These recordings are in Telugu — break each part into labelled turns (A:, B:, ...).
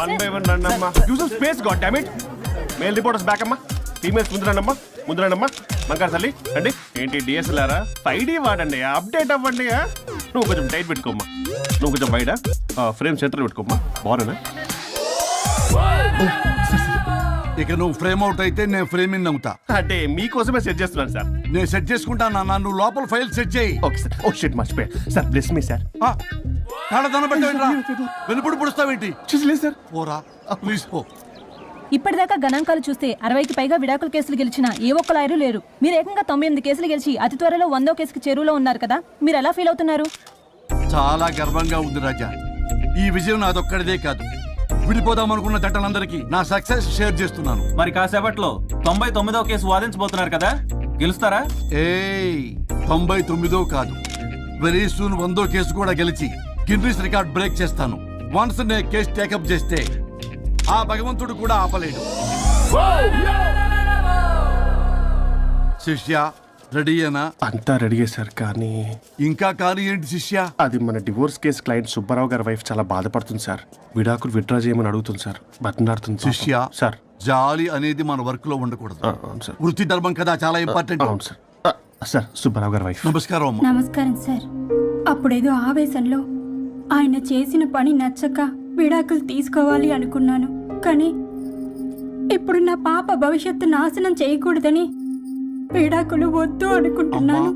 A: వన్ బై వన్ రండి అమ్మా. Use space god damn it. Male reporters back అమ్మా. ఫీమేల్స్ ముందు రండమ్మా. బంగారు తల్లి రండి. ఏంటి డిఎస్ఎల్ఆరా? 5D వాడండి, అప్డేట్ అవ్వండి. నువ్వు కొంచెం టైట్ పెట్టుకోమ్మా. నువ్వు కొంచెం బయట ఫ్రేమ్ సెంటర్ పెట్టుకోమ్మా. బాగున్నా?
B: ఇక నువ్వు ఫ్రేమ్ అవుట్ అయితే నేను ఫ్రేమ్ ఇన్ అవుతా.
A: అంటే మీకోసమే సెట్ చేస్తున్నాను సార్.
B: నేను సెట్ చేసుకుంటాను నాన్న, నువ్వు లోపల ఫైల్ సెట్ చేయి.
A: Okay sir. ఓ షిట్ మర్చిపోయా సార్. Bless me sir.
B: తాళదన పెట్టేంట్రా, వెనుపుడు పుడుస్తావేంటి?
A: చూసలేదు సార్.
B: పోరా ప్లీజ్ పో.
C: ఇప్పటిదాకా గణాంకాలు చూస్తే 60కి పైగా విడాకుల కేసులు గెలిచిన ఏ ఒక్క లాయరు లేరు. మీరు ఏకంగా 98 కేసులు గెలిచి అతి త్వరలో 100వ కేసుకి చేరువలో ఉన్నారు కదా, మీరు ఎలా ఫీల్ అవుతున్నారు?
B: చాలా గర్వంగా ఉంది రాజా. ఈ విజయం నాదొక్కడిదే కాదు, విడిపోదాం అనుకున్న జంటలందరికీ నా సక్సెస్ షేర్ చేస్తున్నాను.
D: మరి కాసేపట్లో 99వ కేసు వాదించబోతున్నారు కదా, గెలుస్తారా?
B: 99 కాదు, వెరీ సూన్ 100వ కేసు కూడా గెలిచి గిన్నిస్ రికార్డ్ బ్రేక్ చేస్తాను. వన్స్ నే కేసు టేకప్ చేస్తే ఆ భగవంతుడు కూడా ఆపలేడు. శిష్య రెడీయేనా?
A: అంతా రెడీ సార్. కానీ
B: ఇంకా కానీ ఏంటి శిష్య?
A: అది మన డివోర్స్ కేసు క్లయింట్ సుబ్బారావు గారి వైఫ్ చాలా బాధపడుతుంది సార్. విడాకులు విత్డ్రా చేయమని అడుగుతుంది సార్. బతినాడుతుంది
B: శిష్య.
A: సార్
B: జాలి అనేది మన వర్క్ లో ఉండకూడదు.
A: అవును సార్.
B: వృత్తి ధర్మం కదా, చాలా ఇంపార్టెంట్.
A: అవును సార్. సార్ సుబ్బారావు గారి వైఫ్.
B: నమస్కారం అమ్మా.
E: నమస్కారం సార్. అప్పుడేదో ఆవేశంలో ఆయన చేసిన పని నచ్చక విడాకులు తీసుకోవాలి అనుకున్నాను. కానీ ఇప్పుడు నా పాప భవిష్యత్తు నాశనం చేయకూడదని విడాకులు వద్దు అనుకుంటున్నాను.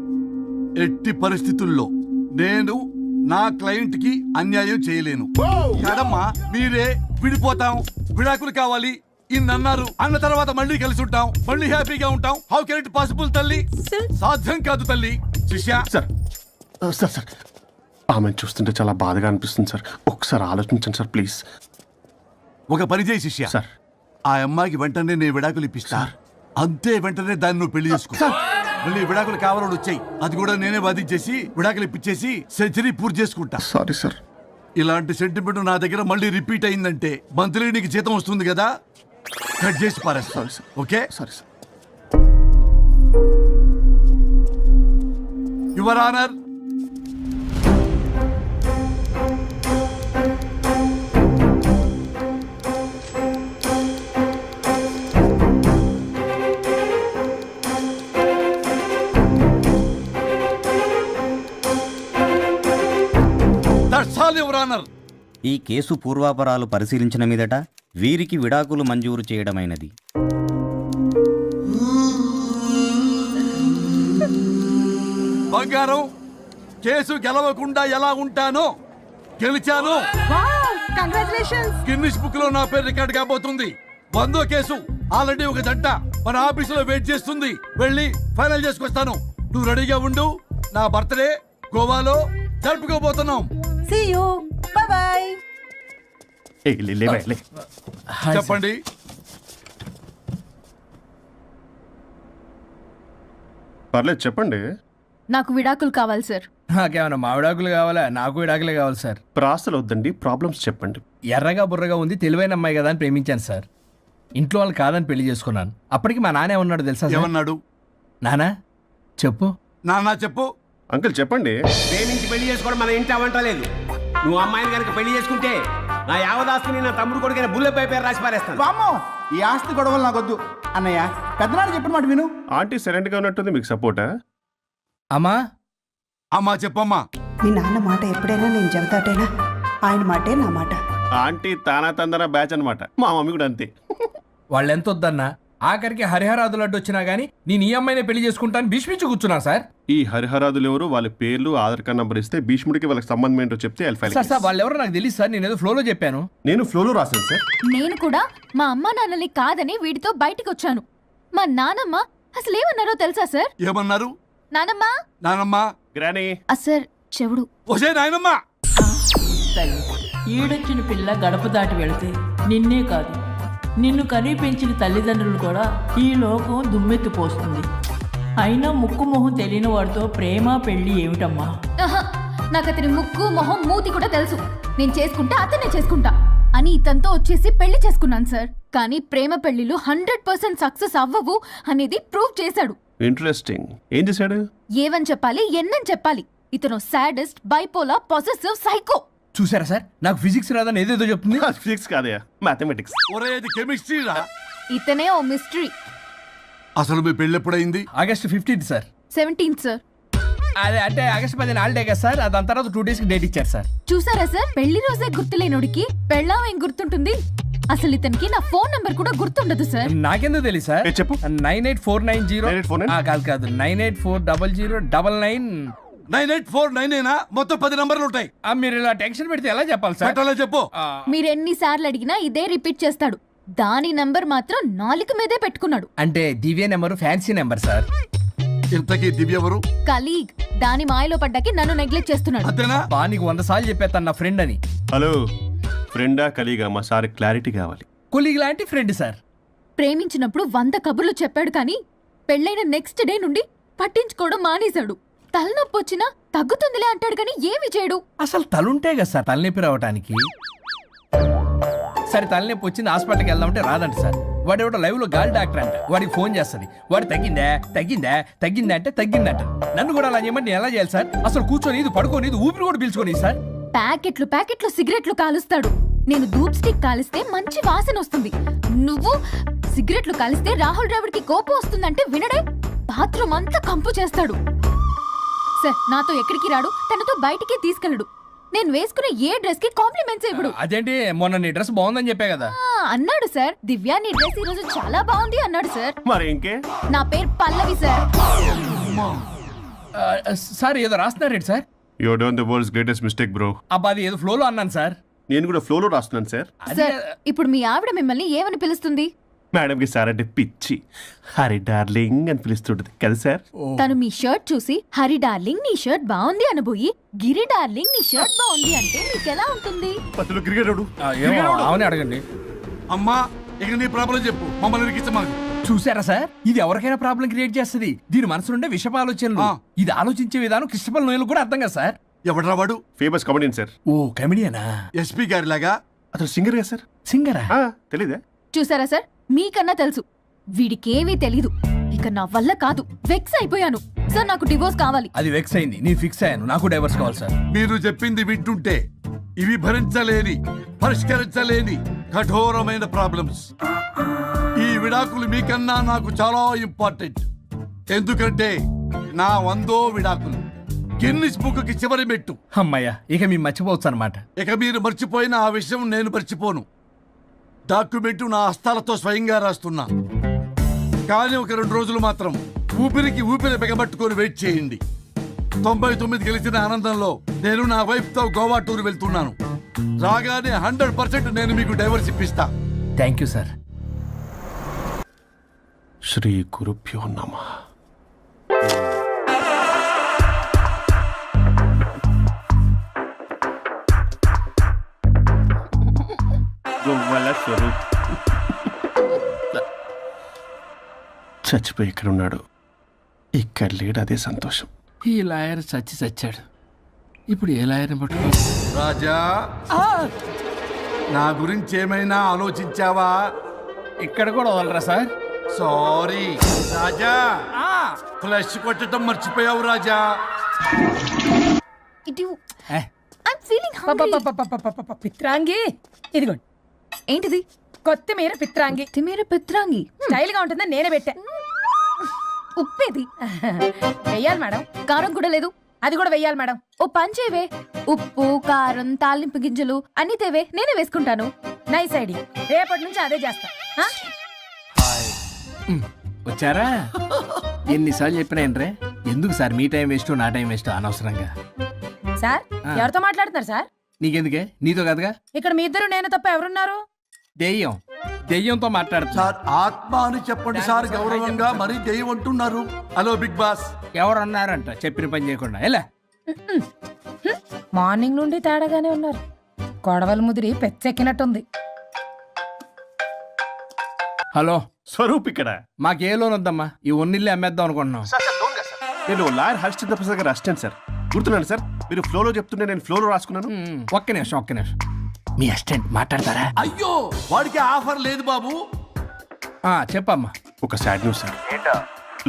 B: ఎట్టి పరిస్థితుల్లో నేను నా క్లయింట్ కి అన్యాయం చేయలేను. కాదమ్మా, మీరే విడిపోతాం, విడాకులు కావాలి ఇన్నన్నారు అన్న తర్వాత మళ్ళీ కలిసి ఉంటాం, మళ్ళీ హ్యాపీగా ఉంటాం. హౌ కెన్ ఇట్ పాసిబుల్ తల్లి? సాధ్యం కాదు తల్లి. శిష్య
A: సార్ సార్ సార్ ఆమెను చూస్తుంటే చాలా బాధగా అనిపిస్తుంది సార్. ఒకసారి ఆలోచించండి సార్ ప్లీజ్.
B: ఒక పని చేయి శిష్య.
A: సార్
B: ఆ అమ్మాయికి వెంటనే నేను విడాకులు ఇప్పిస్తా. అంతే, వెంటనే దాన్ని నువ్వు పెళ్లి చేసుకో. మళ్ళీ విడాకులు కావాలని వచ్చాయి, అది కూడా నేనే వాదించేసి విడాకులు ఇప్పించేసి సెంచరీ పూర్తి చేసుకుంటా.
A: Sorry sir.
B: ఇలాంటి సెంటిమెంట్ నా దగ్గర మళ్ళీ రిపీట్ అయిందంటే మంత్లీ నీకు జీతం వస్తుంది కదా, కట్ చేసి పారేస్తా. Okay?
A: Sorry sir.
B: Your honour,
F: ఈ కేసు పూర్వాపరాలు పరిశీలించిన మీదట వీరికి విడాకులు మంజూరు చేయడమైనది.
B: బంగారం, కేసు గెలవకుండా ఎలా ఉంటానో గెలిచాను. గిన్నిస్ బుక్ లో నా పేరు రికార్డ్ కాబోతుంది. 100వ కేసు ఆల్రెడీ ఒక జంట మన ఆఫీసులో వెయిట్ చేస్తుంది. వెళ్ళి ఫైనల్ చేసుకొస్తాను. నువ్వు రెడీగా ఉండు. నా బర్త్డే గోవాలో జరుపుకోబోతున్నాం.
C: See you. Bye bye.
B: చెప్పండి.
A: పర్లేదు చెప్పండి.
C: నాకు విడాకులు కావాలి సార్.
G: నాకేమన్నా మా విడాకులు కావాలా? నాకు విడాకులే కావాలి సార్.
A: ప్రాసలు వద్దండి, ప్రాబ్లమ్స్ చెప్పండి.
G: ఎర్రగా బుర్రగా ఉంది, తెలివైన అమ్మాయి కదా అని ప్రేమించాను సార్. ఇంట్లో వాళ్ళు కాదని పెళ్లి చేసుకున్నాను. అప్పటికి మా నాన్న ఏమన్నాడు తెలుసా?
B: ఏమన్నాడు?
G: నానా చెప్పు.
B: నాన్న చెప్పు.
A: అంకుల్ చెప్పండి.
H: ప్రేమించి పెళ్లి చేసుకోవడం మన ఇంటి అవంటలేదు. నువ్వు అమ్మాయిని కనుక పెళ్లి చేసుకుంటే నా యావదాస్తిని నా తమ్ముడు కొడుకైన బుల్లెపై పేరు రాసి పారేస్తాను.
I: వామ్మో, ఈ ఆస్తి గొడవలు నాకొద్దు. అన్నయ్య, పెద్దనాడు చెప్పిన మాట విను.
A: ఆంటీ సైలెంట్ గా ఉన్నట్టుంది, మీకు సపోర్టా?
G: అమ్మా
B: అమ్మా చెప్పమ్మా.
J: మీ నాన్న మాట ఎప్పుడైనా నేను చెబుతాటేనా? ఆయన మాటే నా మాట.
A: ఆంటీ తానా తందన బ్యాచ్ అనమాట. మా మమ్మీ కూడా అంతే.
G: వాళ్ళు ఎంత వద్దన్నా ఆఖరికి హరిహరాదులు అడ్డు వచ్చినా గానీ నేను ఈ అమ్మాయినే పెళ్లి చేసుకుంటాను భీష్మించి కూర్చున్నా సార్.
A: ఈ హరిహరాదులు ఎవరు, వాళ్ళ పేర్లు ఆధార్ కార్డ్ నంబర్ ఇస్తే భీష్ముడికి వాళ్ళకి సంబంధం ఏంటో చెప్తే
G: సార్ వాళ్ళు ఎవరో నాకు తెలియదు సార్. నేను ఏదో ఫ్లోలో చెప్పాను.
A: నేను ఫ్లోలో రాశాను సార్.
C: నేను కూడా మా అమ్మా నాన్నని కాదని వీడితో బయటికి వచ్చాను. మా నానమ్మ అసలు ఏమన్నారో తెలుసా సార్?
B: ఏమన్నారు?
C: నానమ్మ
B: నానమ్మ
A: గ్రానీ
C: సార్ చెవుడు.
B: ఒసే నాయనమ్మ.
K: ఈడొచ్చిన పిల్ల గడప దాటి వెళితే నిన్నే కాదు, నిన్ను కనీ పెంచిన తల్లిదండ్రులు కూడా ఈ లోకం దుమ్మెత్తిపోస్తుంది. అయినా ముక్కు మొహం తెలియని వాడితో ప్రేమ పెళ్లి ఏమిటమ్మా?
C: నాకు అతని ముక్కు మొహం మూతి కూడా తెలుసు. నేను చేసుకుంటా, అతనే చేసుకుంటా అని ఇతనితో వచ్చేసి పెళ్లి చేసుకున్నాను సార్. కానీ ప్రేమ పెళ్లిలు 100% సక్సెస్ అవ్వవు అనేది ప్రూవ్ చేశాడు.
A: ఇంట్రెస్టింగ్. ఏం చేశాడు?
C: ఏవని చెప్పాలి, ఎన్నని చెప్పాలి? ఇతను సాడెస్ట్ బైపోలా పొసెసివ్ సైకో.
G: చూసారా సార్, నాకు ఫిజిక్స్ రాదని ఏదేదో చెప్తుంది.
A: ఫిజిక్స్ కాదయా, మ్యాథమెటిక్స్.
B: ఒరే ఇది కెమిస్ట్రీ రా.
C: ఇతనే ఓ మిస్టరీ.
B: అసలు మీ పెళ్ళి ఎప్పుడైంది?
G: August 15th sir.
C: 17th sir.
G: అదే అంటే ఆగస్ట్ 10 హాలిడే కదా సార్, దాని తర్వాత 2 days కి డేట్ ఇచ్చారు సార్.
C: చూసారా సార్, పెళ్లి రోజే గుర్తులేనోడికి పెళ్ళాం ఏం గుర్తుంటుంది? అసలు ఇతనికి నా ఫోన్ నంబర్ కూడా గుర్తుండదు సార్.
G: నాకెందుకు తెలియదు సార్.
A: ఏ చెప్పు.
G: 98490
A: 98490?
G: కాదు 9840099.
B: 98499 మొత్తం 10 నంబర్లు ఉంటాయి.
G: మీరు ఇలా టెన్షన్ పెడితే ఎలా చెప్పాలి సార్?
B: పెట్టాలో చెప్పు.
C: మీరు ఎన్నిసార్లు అడిగినా ఇదే రిపీట్ చేస్తాడు. దాని నంబర్ మాత్రం నాలుక మీదే పెట్టుకున్నాడు.
G: అంటే దివ్య నెంబర్ ఫ్యాన్సీ నెంబర్ సార్.
B: ఇంతకీ దివ్య ఎవరు?
C: కలీగ్. దాని మాయలో పడ్డాకి నన్ను నెగ్లెక్ట్ చేస్తున్నాడు.
B: అంతేనా?
G: నీకు 100 సార్లు చెప్పేస్తాను నా ఫ్రెండ్ అని.
A: హలో, ఫ్రెండా కలీగా? మా సార్ క్లారిటీ కావాలి.
G: కొలీగ్ లాంటి ఫ్రెండ్ సార్.
C: ప్రేమించినప్పుడు 100 కబుర్లు చెప్పాడు కానీ పెళ్ళైన నెక్స్ట్ డే నుండి పట్టించుకోవడం మానేశాడు. తలనొప్పి వచ్చినా తగ్గుతుందిలే అంటాడు కానీ ఏమి చేయడు.
G: అసలు తలుంటే కదా సార్ తలనొప్పి రావటానికి. సరే తలనొప్పి వచ్చింది హాస్పిటల్కి వెళ్దామంటే రాదంట సార్. వాడు ఎవడో లైవ్ లో గాలి డాక్టర్ అంట, వాడికి ఫోన్ చేస్తుంది. వాడు తగ్గిందా అంటే తగ్గిందంట. నన్ను కూడా అలా చేయమంటే ఎలా చేయాలి సార్? అసలు కూర్చొని ఇది పడుకోని ఇది ఊపిరి కూడా పీల్చుకొని సార్.
C: ప్యాకెట్లు సిగరెట్లు కాలుస్తాడు. నేను ధూప్ స్టిక్ కాలిస్తే మంచి వాసన వస్తుంది. నువ్వు సిగరెట్లు కాలిస్తే రాహుల్ ద్రావిడ్కి కోపం వస్తుందంటే వినడే. బాత్రూమ్ అంతా కంపు చేస్తాడు. సార్ నాతో ఎక్కడికి రాడు, తనతో బయటికి తీసుకెళ్ళడు. నేను వేసుకునే ఏ డ్రెస్ కి కాంప్లిమెంట్స్ ఇవ్వడు.
G: అదేంటి, మొన్న నీ డ్రెస్ బాగుందని చెప్పా కదా.
C: అన్నాడు సార్. దివ్య నీ డ్రెస్ ఈ రోజు చాలా బాగుంది అన్నాడు సార్.
A: మరి ఇంకే?
C: నా పేరు పల్లవి సార్.
G: సార్ ఏదో రాస్తున్నారేంటి sir?
A: You are done the world's greatest mistake bro.
G: అబ్బా అది ఏదో ఫ్లోలో అన్నాను సార్.
A: నేను కూడా ఫ్లోలో రాస్తున్నాను సార్.
C: సార్ ఇప్పుడు మీ ఆవిడ మిమ్మల్ని ఏమని పిలుస్తుంది?
A: మేడం కి సార్ అంటే పిచ్చి. హరి డార్లింగ్ అని పిలుస్తుంటది కదా సార్.
C: తను మీ షర్ట్ చూసి హరి డార్లింగ్ నీ షర్ట్ బాగుంది అనబోయి గిరి డార్లింగ్ నీ షర్ట్ బాగుంది అంటే మీకు ఎలా ఉంటుంది?
A: పత్తులు క్రికెటరు.
G: అవునే అడగండి.
B: అమ్మా ఇక నీ ప్రాబ్లం చెప్పు, మమ్మల్ని ఇరికించమాకు.
G: చూసారా సార్, ఇది ఎవరికైనా ప్రాబ్లం క్రియేట్ చేస్తుంది. దీని మనసు నుండే విషప ఆలోచనలు. ఇది ఆలోచించే విధానం కృష్ణపల్ నోయలు కూడా అర్థం కదా సార్.
B: ఎవడరా వాడు?
A: Famous comedian sir.
G: ఓ కమెడియనా?
B: ఎస్పీ గారి లాగా?
A: అతను సింగర్ కదా సార్.
G: సింగరా?
A: తెలీదా?
C: చూసారా సార్, మీకన్నా తెలుసు. వీడికేమీ తెలీదు. ఇక నా వల్ల కాదు, వెక్స్ అయిపోయాను సార్. నాకు డివోర్స్ కావాలి.
G: అది వెక్స్ అయింది, నేను ఫిక్స్ అయ్యాను. నాకు డైవర్స్ కావాలి సార్.
B: మీరు చెప్పింది వింటుంటే ఇవి భరించలేని, పరిష్కరించలేని కఠోరమైన ప్రాబ్లమ్స్. ఈ విడాకులు మీకన్నా నాకు చాలా ఇంపార్టెంట్. ఎందుకంటే నా 100వ విడాకులు గిన్నిస్ బుక్కి చివరి మెట్టు.
G: అమ్మయ్య, ఇక మేము మర్చిపోవచ్చు అనమాట.
B: ఇక మీరు మర్చిపోయిన ఆ విషయం నేను మర్చిపోను. డాక్యుమెంట్ నా హస్తాలతో స్వయంగా రాస్తున్నా. కానీ ఒక 2 రోజులు మాత్రం ఊపిరికి ఊపిరి బిగబట్టుకొని వెయిట్ చేయండి. 99 గెలిచిన ఆనందంలో నేను నా వైఫ్ తో గోవా టూర్ వెళ్తున్నాను. రాగానే 100% నేను మీకు డైవర్స్ ఇప్పిస్తా.
G: Thank you sir.
A: శ్రీ గురుభ్యో నమః. చచ్చిపోయి ఇక్కడ ఉన్నాడు, ఇక్కడ లేడు, అదే సంతోషం.
G: ఈ లాయర్ చచ్చాడు. ఇప్పుడు ఏ లాయర్ని పట్టుకో?
B: రాజా, నా గురించి ఏమైనా ఆలోచించావా?
G: ఇక్కడ కూడా వదలరా సార్?
B: సారీ రాజా, ఫ్లష్ కొట్టడం మర్చిపోయావు రాజా.
E: పిత్రాంగి ఇదిగోండి.
C: ఏంటిది?
E: కొత్తిమీర పిత్రాంగి.
C: పిత్రాంగి
E: స్టైల్ గా ఉంటుందని నేనే పెట్టా.
C: ఉప్పేది?
E: వెయ్యాలి మేడం.
C: కారం కూడా లేదు.
E: అది కూడా వెయ్యాలి మేడం.
C: ఓ పంచేవే, ఉప్పు కారం తాలింపు గింజలు అన్ని తేవే, నేనే వేసుకుంటాను.
E: Nice idea. రేపటి నుంచి అదే చేస్తా.
G: వచ్చారా? ఎన్నిసార్లు చెప్పినా ఏంట్రే, ఎందుకు సార్ మీ టైం వేస్ట్ నా టైం వేస్ట్ అనవసరంగా?
E: సార్ ఎవరితో మాట్లాడుతున్నారు సార్?
G: నీకెందుకే, నీతో కదగా.
E: ఇక్కడ మీ ఇద్దరు నేను తప్ప ఎవరున్నారు?
G: దెయ్యంతో మాట్లాడుతున్నా.
B: సార్ ఆత్మ అని చెప్పండి సార్, గౌరవంగా. మరీ దెయ్యం అంటున్నారు. Hello Bigg Boss.
G: ఎవరు అన్నారంట చెప్పిన పని చేయకుండా? ఎలా
E: మార్నింగ్ నుండి తేడాగానే ఉన్నారు. గొడవల ముదిరి పెచ్చెక్కినట్టుంది.
G: హలో
A: స్వరూప్ ఇక్కడ.
G: మాకే లోన్ వద్దమ్మా, ఈ ఒన్నిల్లు అమ్మేద్దాం అనుకుంటున్నాం.
A: నేను లాయర్ హరిశ్చంద్ర ప్రసాద్ గారు అసిస్టెంట్ సార్. గుర్తున్నాను సార్, మీరు ఫ్లోలో చెప్తుంటే నేను ఫ్లోలో రాసుకున్నాను.
G: ఒక్క నిమిషం. మీ అసిస్టెంట్ మాట్లాడతారా?
B: అయ్యో, వాడికి ఆఫర్ లేదు బాబు.
G: చెప్పమ్మా.
A: ఒక sad news sir.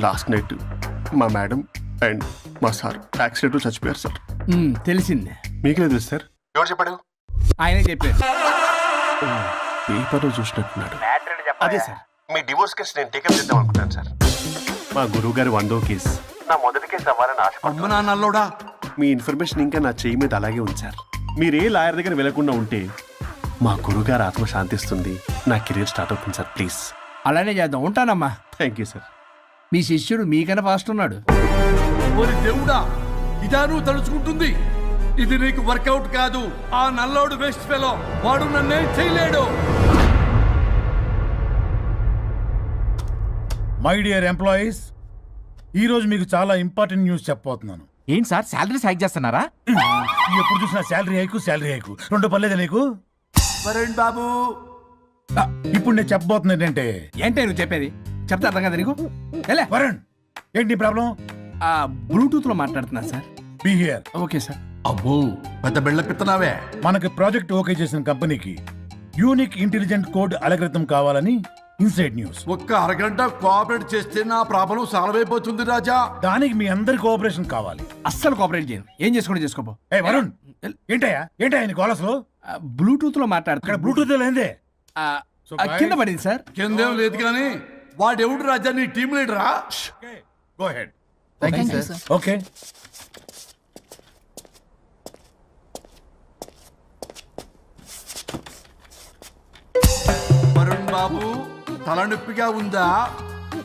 A: Last night మా మేడం అండ్ మా సార్ యాక్సిడెంట్ చచ్చిపోయారు సార్.
G: తెలిసిందే.
A: మీకే తెలుసు సార్? ఎవరు చెప్పాడు?
G: ఆయనే చెప్పారు.
A: పేపర్లో చూసినట్టున్నాడు.
H: అదే సార్.
A: మీ డివోర్స్ కేసు నేను టేకప్ చేద్దాం అనుకుంటాను సార్. మా గురువు గారి 100వ కేసు నా మొదటి కేసు అవ్వాలని ఆశ.
B: అమ్మ నాన్నల్లోడా,
A: మీ ఇన్ఫర్మేషన్ ఇంకా నా చెయ్యి మీద అలాగే ఉంది సార్. మీరు ఏ లాయర్ దగ్గర వెళ్లకుండా ఉంటే మా గురువుగారు ఆత్మ శాంతిస్తుంది, నా కెరీర్ స్టార్ట్ అవుతుంది సార్. ప్లీజ్
G: అలానే చేద్దాం. ఉంటానమ్మా.
A: Thank you sir.
G: మీ శిష్యుడు మీకన్నా ఫాస్ట్ ఉన్నాడు.
B: ఓరి దేవుడా, ఇదా నువ్వు తలుచుకుంటుంది? ఇది నీకు వర్కౌట్ కాదు. ఆ నల్లోడు వేస్ట్ ఫెలో, వాడు నన్నేం చేయలేడు.
I: మై డియర్ ఎంప్లాయీస్, ఈరోజు మీకు చాలా ఇంపార్టెంట్ న్యూస్ చెప్పబోతున్నాను.
D: ఏంటి సార్ శాలరీస్ హైక్ చేస్తున్నారా?
I: ఎప్పుడు చూసినా శాలరీ హైకు రెండు పర్లేదా నీకు?
B: వరుణ్ బాబు,
I: ఇప్పుడు నేను చెప్పబోతున్నా ఏంటంటే,
G: ఏంటే నువ్వు చెప్పేది? చెప్తా అర్థం కదా నీకు? ఎలా
I: వరుణ్, ఏంటి ప్రాబ్లం?
G: బ్లూటూత్ లో మాట్లాడుతున్నా sir.
I: Be here.
G: Okay sir.
B: అబ్బో పెద్ద బిళ్ళ పిత్తనావే.
I: మనకి ప్రాజెక్ట్ ఓకే చేసిన కంపెనీకి యూనిక్ ఇంటెలిజెంట్ కోడ్ అలకృతం కావాలని ఇన్సైడ్ న్యూస్.
B: ఒక్క అరగంట కోఆపరేట్ చేస్తే నా ప్రాబ్లం సాల్వ్ అయిపోతుంది రాజా.
I: దానికి మీ అందరి కోఆపరేషన్ కావాలి.
G: అస్సలు కోఆపరేట్ చేయను. ఏం చేసుకోండి చేసుకోపో.
I: ఏ వరుణ్, ఏంటయ్యా నీకు అసలు?
G: బ్లూటూత్ లో
I: ఇక్కడ
G: మాట్లాడుతున్నా.
I: బ్లూటూత్ లేదే.
G: కింద పడింది సార్.
B: కిందేం లేదు కానీ వాడెవడు రాజా, నీ టీం లీడరా?
I: Go ahead.
K: Sir.
I: Okay.
B: Varun Babu, తలనొప్పిగా ఉందా?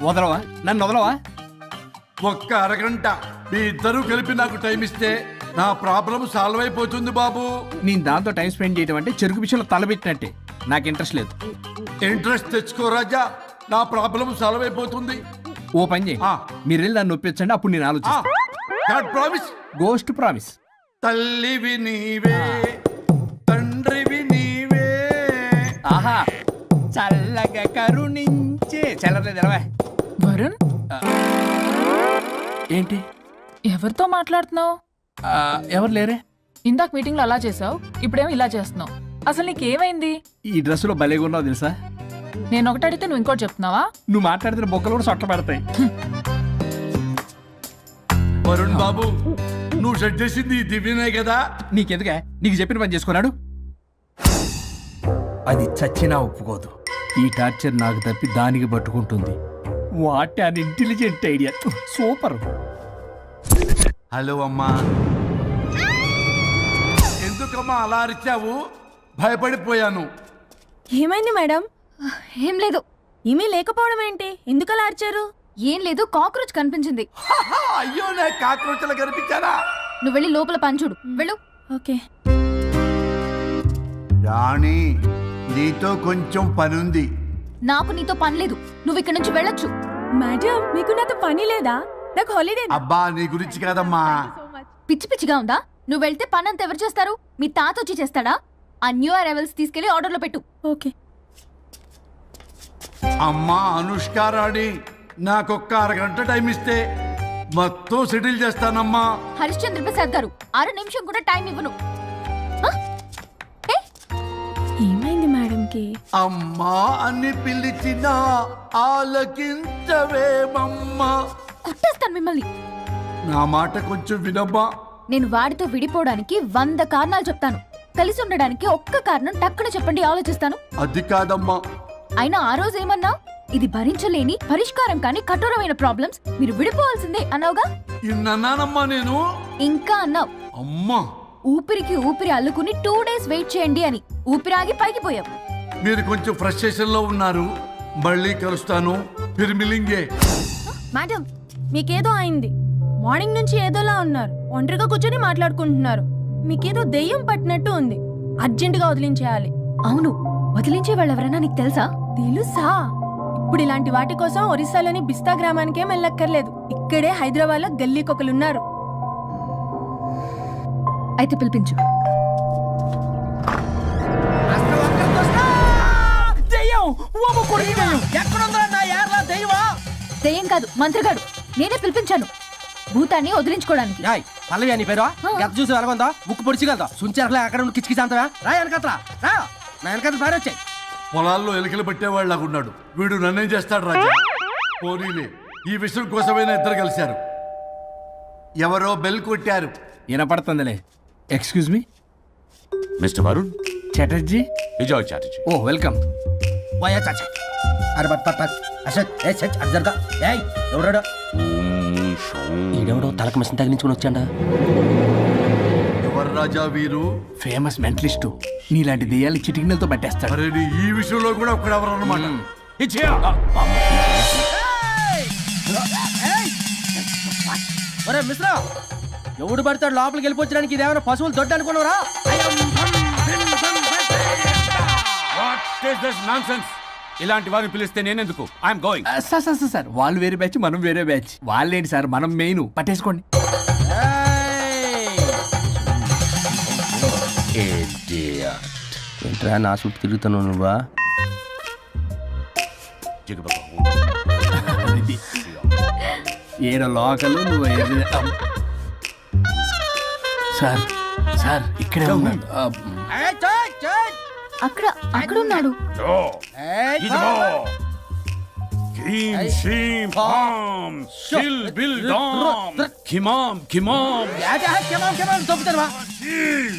G: వదలవా? నన్ను వదలవా?
B: ఒక్క అరగంట మీ ఇద్దరూ కలిపి నాకు టైం ఇస్తే నా ప్రాబ్లం సాల్వ్ అయిపోతుంది బాబు.
G: నేను దాంతో టైం స్పెండ్ చేయడం అంటే చెరుకు విషయంలో తలబెట్టినట్టే. నాకు ఇంట్రెస్ట్ లేదు.
B: ఇంట్రెస్ట్ తెచ్చుకో రాజా, నా ప్రాబ్లం సాల్వ్ అయిపోతుంది.
G: ఓ పని చేయి, మీరు వెళ్ళి నన్ను ఒప్పించండి, అప్పుడు నేను ఆలోచిస్తాను.
B: ప్రామిస్.
G: Ghost promise.
B: తల్లివి నీవే, తండ్రివి నీవే.
G: ఆహా, చల్లగా కరుణించే. చల్లలేదు ఎలవా.
K: వరుణ్,
G: ఏంటి?
K: ఎవరితో మాట్లాడుతున్నావు?
G: ఎవరు లేరే?
K: ఇందాక మీటింగ్ లో అలా చేసావు, ఇప్పుడేమో ఇలా చేస్తున్నావు. అసలు నీకేమైంది?
G: ఈ డ్రెస్సులో భలేగా ఉన్నావు తెలుసా?
K: నేను ఒకటి అడిగితే నువ్వు ఇంకోటి చెప్తున్నావా?
G: నువ్వు మాట్లాడితే బొక్కలు కూడా సొట్ట పడతాయి.
B: వరుణ్ బాబు, నువ్వు సెట్ చేసింది ఈ దివ్యనే కదా?
G: నీకెందుకే? నీకు చెప్పిన పని చేసుకున్నాడు. అది చచ్చినా ఒప్పుకోదు. ఈ టార్చర్ నాకు తప్పి దానికి పట్టుకుంటుంది. What an intelligent idea. Super.
B: Hello అమ్మా. ఎందుకమ్మా అలా అరిచావు? భయపడిపోయాను.
E: ఏమైంది మేడం?
C: ఏం లేదు.
E: ఏమీ లేకపోవడం ఏంటి? ఎందుకలా అరిచారు?
C: ఏం లేదు, కాక్రోచ్ కనిపించింది.
B: అయ్యో, నా కాక్రోచ్లు కనిపించారా?
C: నువ్వు వెళ్ళి లోపల పని చూడు. వెళ్ళు.
E: ఓకే.
B: రాణి, నీతో కొంచెం పనుంది.
C: నాకు నీతో పని లేదు. నువ్వు ఇక్కడ నుంచి వెళ్ళొచ్చు.
E: మేడం, మీకు నాతో పని లేదా? నాకు హాలిడే.
B: అబ్బా, నీ గురించి కాదమ్మా.
C: పిచ్చి పిచ్చిగా ఉందా? నువ్వు వెళ్తే పని అంతా ఎవరు చేస్తారు? మీ తాత వచ్చి చేస్తాడా? ఆ న్యూ అరైవల్స్ తీసుకెళ్లి ఆర్డర్లో పెట్టు.
E: ఓకే.
B: అమ్మా అనుష్క రాణి, నాకొక్క అరగంట టైం ఇస్తే మొత్తం సెటిల్ చేస్తానమ్మా.
C: హరిశ్చంద్ర ప్రసాద్ గారు, 6 నిమిషం కూడా టైం ఇవ్వను.
E: ఏమైంది మేడంకి?
B: అమ్మా అని పిలిచినా ఆలకించవేమమ్మా.
C: కొట్టేస్తాను మిమ్మల్ని.
B: నా మాట కొంచెం వినమ్మా.
C: నేను వాడితో విడిపోవడానికి 100 కారణాలు చెప్తాను. కలిసి ఉండడానికి ఒక్క కారణం టక్కున చెప్పండి, ఆలోచిస్తాను.
B: అది కాదమ్మా.
C: అయినా ఆ రోజు ఏమన్నా? ఇది భరించలేని పరిష్కారం కాని కఠోరమైన ప్రాబ్లమ్స్, మీరు విడిపోవాల్సిందే అన్నావుగా.
B: ఇన్నానమ్మా నేను.
C: ఇంకా అన్నావు.
B: అమ్మా,
C: ఊపిరికి ఊపిరి అల్లుకుని 2 days వెయిట్ చేయండి అని. ఊపిరాగి పైకి పోయావు.
B: మీరు కొంచెం ఫ్రస్ట్రేషన్ లో ఉన్నారు. మళ్ళీ కలుస్తాను. ఫిర్మిలింగే.
E: మేడం, మీకేదో అయింది. మార్నింగ్ నుంచి ఏదోలా ఉన్నారు. ఒంటరిగా కూర్చొని మాట్లాడుకుంటున్నారు. మీకేదో దెయ్యం పట్టినట్టు ఉంది. అర్జెంటుగా వదిలించేయాలి.
C: అవును, వదిలించే వాళ్ళెవరైనా నీకు తెలుసా?
E: తెలుసా? ఇప్పుడు ఇలాంటి వాటి కోసం ఒరిస్సాలోని బిస్తా గ్రామానికేం వెళ్ళక్కర్లేదు. ఇక్కడే హైదరాబాద్ లో గల్లీకొకలున్నారు.
C: అయితే పిలిపించు. దెయ్యం కాదు, మంత్రగాడు. నేనే పిలిపించాను భూతాన్ని వదిలించుకోవడానికి.
H: పల్లవి అని పేరు గత చూసి వెలగొందా ముక్కు పొడిచిగలదా సుంచరలే అక్కడ కిచకిచంతవా రా వెనకత్రా రా నా వెనకత్ర పారి వచ్చాయి.
B: పొలాల్లో ఎలికలు పట్టేవాళ్ళగా ఉన్నాడు వీడు. నన్నేం చేస్తాడు రాజా? పోనీలే, ఈ విషయం కోసమైనా ఇద్దరు కలిశారు. ఎవరో బెల్ కొట్టారు.
G: వినపడుతుందిలే. Excuse me
H: Mr Varun,
G: Chatterjee.
H: Vijay Chatterjee.
G: Oh welcome.
H: ఈడెవడో తలకు మిషన్ తగిలించుకుని వచ్చాడా?
B: ఎవరు రాజా వీరు?
G: Famous mentalist. నీలాంటి దెయ్యాలు చిటికినలతో పట్టేస్తాడు.
B: అరే నీ ఈ విషయంలో కూడా ఒకడెవరు అన్నమాట.
G: మిశ్రా, ఎవడు పడతాడు లోపలికి వెళ్ళిపోవడానికి? ఇదేమైనా పశువులు దొడ్డు అనుకున్నారా?
H: ఇలాంటి వారిని పిలిస్తే నేనెందుకు? I'm going.
G: సార్ వాళ్ళు వేరే బ్యాచ్, మనం వేరే బ్యాచ్. వాళ్ళేంటి సార్, మనం మెయిన్. పట్టేసుకోండి.
H: ఏంట్రా నా చుట్టూ తిరుగుతున్నావు నువ్వా?
G: ఏడో లోకలు నువ్వు సార్ సార్ ఇక్కడే ఉన్నాడు.
C: అక్కడ అక్కడ ఉన్నాడు.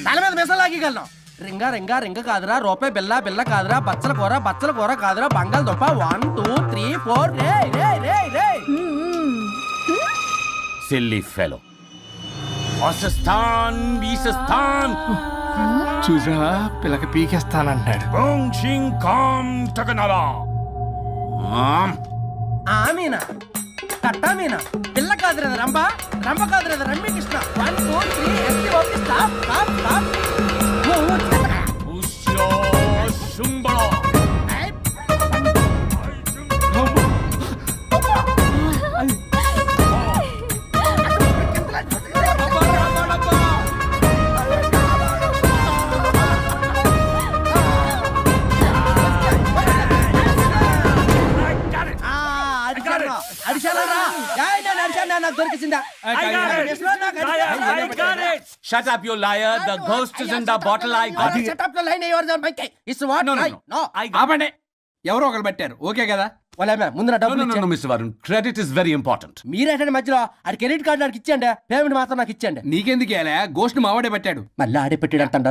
G: తల మీద మెసలాగలను. రింగా రింగా రింగ కాదురా, రూపాయి బిల్ల బిల్ల కాదురా, బచ్చల కూర కాదురా, బంగాళదుంప 1 2 3 4. రే రే రే రే
H: సిల్లీ ఫెలో. పాకిస్తాన్ బీసస్థాన్
G: చూసా పిల్లకి పీకేస్తానంటాడు. ఆమీనా కట్టామీనా పిల్ల కాదురా రంభ, రంభ కాదురా Ramya Krishna. 1 2 3 ST OP stop stop stop.
H: Shut up, you liar. The ghost is in the bottle. I got it.
G: Shut up the line. It's what? No. ఆపండి. ఎవరో ఒకరు పెట్టారు. ఓకే కదా? వాళ్ళ ముందు నా డబ్బులు
H: No, Mr. Varun. Credit is very important.
G: మీరేటండి మధ్యలో ఆడి క్రెడిట్ కార్డు నాకు ఇచ్చేయండి, పేమెంట్ మాత్రం నాకు ఇచ్చేయండి. నీకెందుకు ఇలా గోస్ట్ మావాడే పెట్టాడు. మళ్ళీ ఆడే పెట్టాడు అంట.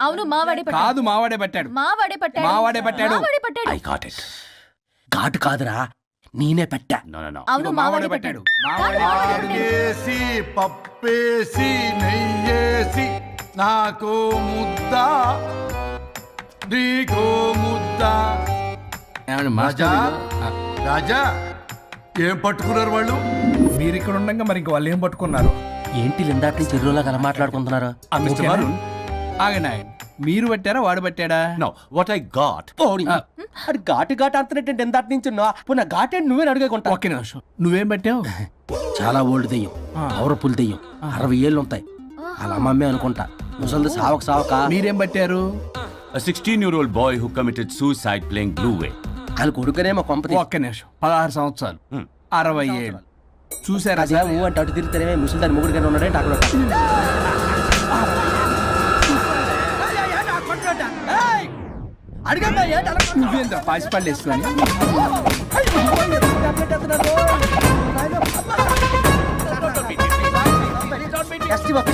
C: అవును మావాడే పట్టాడు.
G: కాదు మావాడే పెట్టాడు.
C: మావాడే పట్టాడు.
G: మావాడే పట్టాడు.
C: మావాడే పట్టాడు.
H: I got it.
G: ఘాటు కాదురా, నేనే పెట్టా.
H: No.
C: అవును మావాడే పట్టాడు.
B: ఆడికేసి పప్పేసి నెయ్యేసి నాకు ముద్ద నీకో ముద్ద. రాజా రాజా ఏం పట్టుకున్నారు వాళ్ళు?
G: మీరు ఇక్కడ ఉండగా మరి ఇంక వాళ్ళు ఏం పట్టుకున్నారు?
H: ఏంటి ఇందాక చెరువులా కల మాట్లాడుకుంటున్నారు? Mr. Varun.
G: ఆగండి. మీరు పట్టారా వాడు పట్టాడా?
H: No, what I got.
G: అది ఘాటు ఘాటు అంటున్నట్టు ఎంత నుంచి నా ఘాటు ఏంటి నువ్వే అడుగుకుంటా. ఒకే నిమిషం. నువ్వేం పట్టావు?
H: చాలా ఓల్డ్ దెయ్యం, పవర్ఫుల్ దెయ్యం, 60 ఏళ్ళు ఉంటాయి. అలా అమ్మమ్మే అనుకుంటా. ముసలిది సావక.
G: మీరేం పట్టారు?
H: A 16-year-old boy who committed suicide playing Blue Way.
G: వాళ్ళు కొడుకునేమో కొంపతి. ఒక్క నిమిషం. 16 సంవత్సరాలు, 60 ఏళ్ళు. చూసారా?
H: అంటే అటు తిరిగితేనే ముసలి దాని ముగ్గురు గంట ఉన్నాడే అక్కడ.
G: నువ్వేంద్ర పాసిపళ్ళు వేసుకొని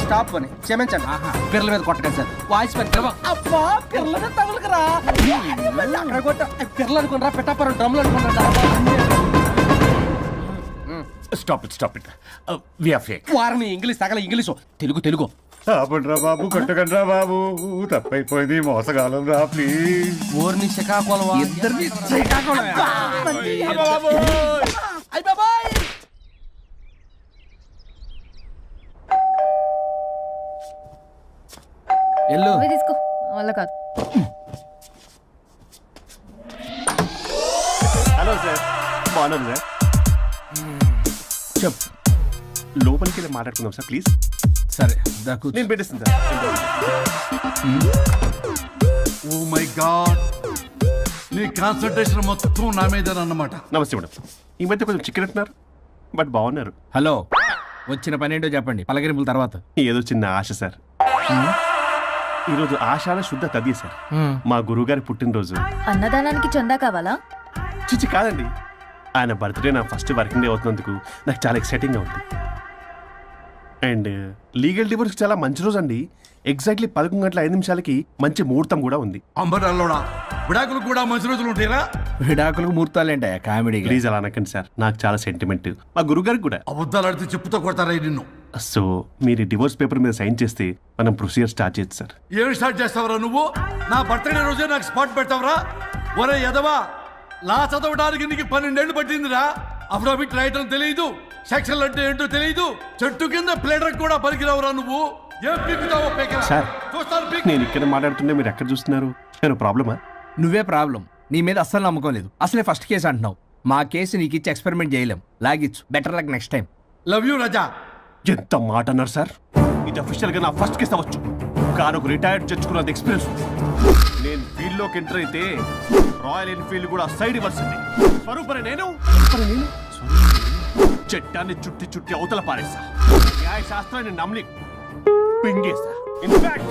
G: స్టాప్ అని క్షమించండి. పిల్లల మీద కొట్టకండి సార్. వాయిస్ అబ్బా పిల్లల మీద తగులుకరా. అక్కడ కొట్ట పిల్లలు అనుకున్నారా, పెట్టాపరం డ్రమ్లు అనుకున్నారా?
H: Stop it. We are fake.
G: వారిని ఇంగ్లీష్ తగల ఇంగ్లీషు తెలుగు.
I: ఆపండ్రా బాబు, కొట్టకండ్రా బాబు, తప్పైపోయింది, మోసగాలం రా ప్లీజ్.
G: ఊరిని శ్రీకాకుళం ఇద్దరిని శ్రీకాకుళం. ఎల్లు
C: నువ్వే తీసుకో, వల్ల కాదు.
A: హలో సార్, బాగున్నాను సార్.
G: చెప్పు.
A: లోపలికి వెళ్ళి మాట్లాడుకుందాం సార్ ప్లీజ్.
G: సరే దాకు
A: నేను పెట్టేస్తాను సార్.
B: ఓ మై గాడ్, నీ కాన్సన్ట్రేషన్ మొత్తం నా మీద అన్నమాట.
A: నమస్తే మేడం. ఈ మధ్య కొంచెం చికెన్ అంటున్నారు, బట్ బాగున్నారు.
G: హలో, వచ్చిన పని ఏంటో చెప్పండి, పలకరింపుల తర్వాత.
A: ఏదో చిన్న ఆశ సార్. ఈరోజు ఆషాఢ శుద్ధ తదియ సార్, మా గురువుగారి పుట్టినరోజు.
C: అన్నదానానికి చందా కావాలా?
A: చిచ్చి కాదండి, ఆయన బర్త్డే నా ఫస్ట్ వర్కింగ్ డే అవుతున్నందుకు నాకు చాలా ఎక్సైటింగ్గా ఉంది. అండ్ లీగల్ డివోర్స్ చాలా మంచి రోజు అండి. ఎగ్జాక్ట్లీ 11:05 మంచి ముహూర్తం కూడా ఉంది.
B: అంబరాల్లోడా విడాకులు కూడా మంచి రోజులు ఉంటాయిరా?
G: విడాకులకు ముహూర్తాలేంట కామెడీ.
A: ప్లీజ్ అలా అనకండి సార్, నాకు చాలా సెంటిమెంట్, మా గురుగారికి కూడా.
B: అబద్ధాలు ఆడితే చెప్పుతో కొడతారా నిన్ను?
A: సో మీరు డివోర్స్ పేపర్ మీద సైన్ చేస్తే మనం ప్రొసీజర్ స్టార్ట్ చేయొచ్చు సార్.
B: ఏమి స్టార్ట్ చేస్తావరా నువ్వు? నా బర్త్డే రోజే నాకు స్పాట్ పెడతావరా? ఒరే ఎదవా, లా చదవడానికి నీకు 12 ఏళ్ళు పట్టిందిరా. అఫిడవిట్ రాయటం తెలియదు, సెక్షన్లు అంటే ఏంటో తెలియదు, చెట్టు కింద ప్లేడర్ కూడా పలికిరావురా నువ్వు. ఏం పీకుతావో పీకరా.
A: సార్
B: చూస్తాను పీక్.
A: నేను ఇక్కడ మాట్లాడుతుంటే మీరు ఎక్కడ చూస్తున్నారు? నేను ప్రాబ్లమా?
G: నువ్వే ప్రాబ్లం. నీ మీద అస్సలు నమ్మకం లేదు. అసలే ఫస్ట్ కేసు అంటున్నావు. మా కేసు నీకు ఇచ్చి ఎక్స్పెరిమెంట్ చేయలేం. లాగిచ్చు. Better luck next time.
B: Love you Raja.
A: ఎంత మాట అన్నారు సార్? ఇది అఫీషియల్ గా నా ఫస్ట్ కేసు అవ్వచ్చు, కానీ ఒక రిటైర్డ్ జడ్జ్ కూడా ఎక్స్పీరియన్స్. నేను ఫీల్డ్ లోకి ఎంటర్ అయితే రాయల్ ఎన్ఫీల్డ్ కూడా సైడ్ ఇవ్వాల్సింది. స్వరూపరే నేను చట్టాన్ని చుట్టి చుట్టి అవతల పారేసా. న్యాయ శాస్త్రాన్ని నమ్మి పింగేసా. ఇన్ఫాక్ట్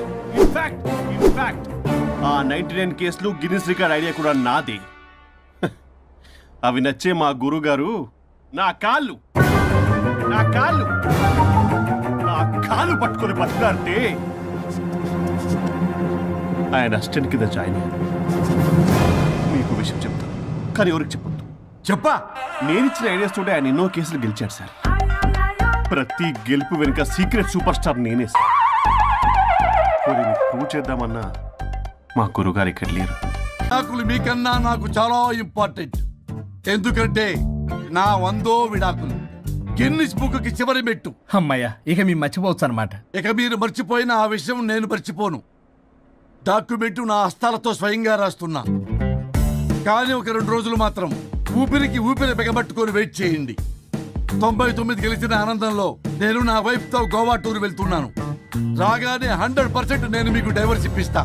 A: ఆ 99 కేసులు గిన్నిస్ రికార్డ్ ఐడియా కూడా నాదే. అవి నచ్చే మా గురువు గారు నా కాళ్ళు పట్టుకొని బతులాడితే ఆయన అసిస్టెంట్ కింద జాయిన్ అయ్యాను. మీకు విషయం చెప్తాను, కానీ ఎవరికి చెప్పొద్దు.
B: చెప్పా.
A: నేను ఇచ్చిన ఐడియాస్ తోటి ఆయన ఎన్నో కేసులు గెలిచాడు సార్. ప్రతి గెలుపు వెనుక సీక్రెట్ సూపర్ స్టార్ నేనే సార్. ప్రూవ్ చేద్దామన్నా మా గురుగారు ఇక్కడ లేరు.
B: విడాకులు మీకన్నా నాకు చాలా ఇంపార్టెంట్. ఎందుకంటే నా 100వ విడాకులు గిన్నిస్ బుక్కి చివరి మెట్టు.
G: అమ్మయ్య, ఇక మేము మర్చిపోవచ్చు అనమాట.
B: ఇక మీరు మర్చిపోయిన ఆ విషయం నేను మర్చిపోను. డాక్యుమెంట్ నా హస్తాలతో స్వయంగా రాస్తున్నా. కానీ ఒక 2 రోజులు మాత్రం ఊపిరికి ఊపిరి బిగబట్టుకొని వెయిట్ చేయండి. 99 గెలిచిన ఆనందంలో నేను నా వైఫ్ తో గోవా టూర్ వెళ్తున్నాను. రాగానే 100% నేను మీకు డైవర్స్ ఇప్పిస్తా.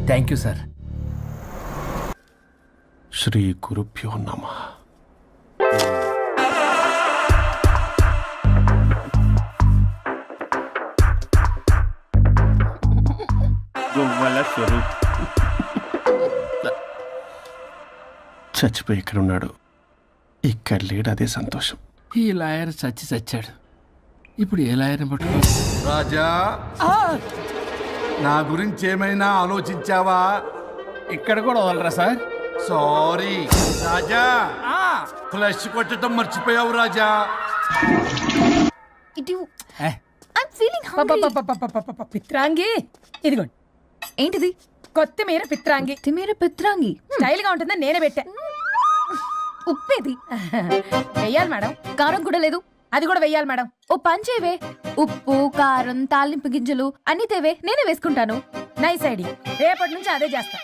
G: Thank you sir.
A: శ్రీ గురుభ్యో నమః. గోవాల స్వరూప్ చచ్చిపోయి ఇక్కడ ఉన్నాడు, ఇక్కడ లేడు, అదే సంతోషం.
G: ఈ లాయర్ చచ్చాడు. ఇప్పుడు ఏ లాయర్ని పట్టుకో?
B: రాజా, నా గురించి ఏమైనా ఆలోచించావా?
G: ఇక్కడ కూడా వదలరా సార్?
B: సారీ రాజా, ఫ్లష్ కొట్టడం మర్చిపోయావు రాజా.
E: పిత్రాంగి ఇదిగోండి.
C: ఏంటిది?
E: కొత్తిమీర పిత్రాంగి.
C: పిత్రాంగి
E: స్టైల్ గా ఉంటుందని నేనే పెట్టా.
C: ఉప్పేది?
E: వెయ్యాలి మేడం.
C: కారం కూడా లేదు.
E: అది కూడా వెయ్యాలి మేడం.
C: ఓ పంచేవే, ఉప్పు కారం తాలింపు గింజలు అన్ని తేవే, నేనే వేసుకుంటాను.
E: Nice idea. రేపటి నుంచి అదే చేస్తా.